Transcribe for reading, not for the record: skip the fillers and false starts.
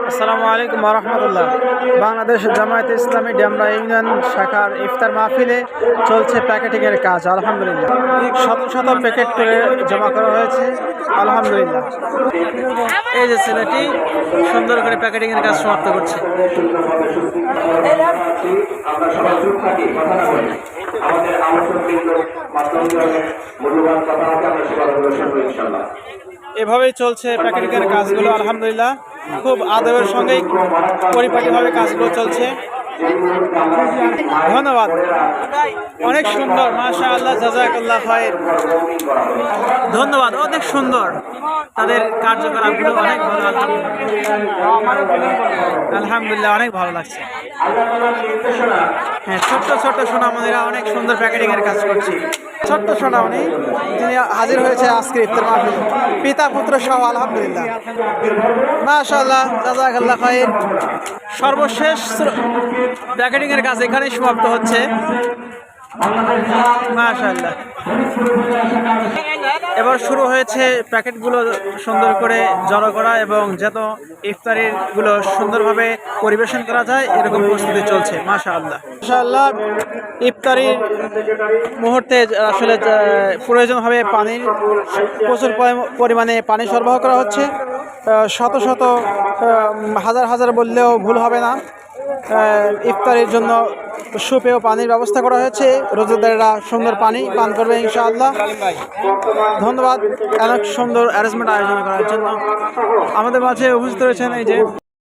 আসসালামু আলাইকুম ওয়া রাহমাতুল্লাহ। বাংলাদেশ জামায়াতে ইসলামী ডেমরা ইউনিয়ন শাখার ইফতার মাহফিলে চলছে প্যাকেটিংয়ের কাজ। আলহামদুলিল্লাহ, শত শত প্যাকেট করে জমা করা হয়েছে। আলহামদুলিল্লাহ, এই যে ছেলেটি সুন্দর করে প্যাকেটিংয়ের কাজ সমাপ্ত করছে। এভাবেই চলছে প্যাকেটিংয়ের কাজগুলো। আলহামদুলিল্লাহ, খুব আদরের সঙ্গেই পরিপাটিভাবে কাজগুলো চলছে। ধন্যবাদ, অনেক সুন্দর, মাশাআল্লাহ, জাযাকাল্লাহ খায়র। ধন্যবাদ, অনেক সুন্দর তাদের কার্যকলাপগুলো, অনেক ভালো। আলহামদুলিল্লাহ, অনেক ভালো লাগছে। হ্যাঁ, ছোট্ট ছোট্ট সোনামণিরা অনেক সুন্দর প্যাকেটিংয়ের কাজ করছে। ছোট্ট সোনামণি যিনি হাজির হয়েছে আজকে ইফতার মাহফিলে, পিতা পুত্র সহ। আলহামদুলিল্লাহ, মাশাআল্লাহ, জাযাকাল্লাহ খায়র। সর্বশেষ প্যাকেটিংয়ের কাজ এখানেই সমাপ্ত হচ্ছে। মাশাআল্লাহ, এবার শুরু হয়েছে প্যাকেটগুলো সুন্দর করে জড়ো করা এবং যত ইফতারিগুলো সুন্দরভাবে পরিবেশন করা যায় এরকম প্রস্তুতি চলছে। মাশাআল্লাহ, মাশাআল্লাহ, ইফতারির মুহূর্তে আসলে প্রয়োজন হবে পানির, প্রচুর পরিমাণে পানি সরবরাহ করা হচ্ছে। শত শত, হাজার হাজার বললেও ভুল হবে না। ইফতারের জন্য সুপেয় পানির ব্যবস্থা করা হয়েছে। রোজাদারেরা সুন্দর পানি পান করবে ইনশাআল্লাহ। ধন্যবাদ অনেক সুন্দর অ্যারেঞ্জমেন্ট আয়োজন করার জন্য। আমাদের মাঝে উপস্থিত রয়েছেন এই যে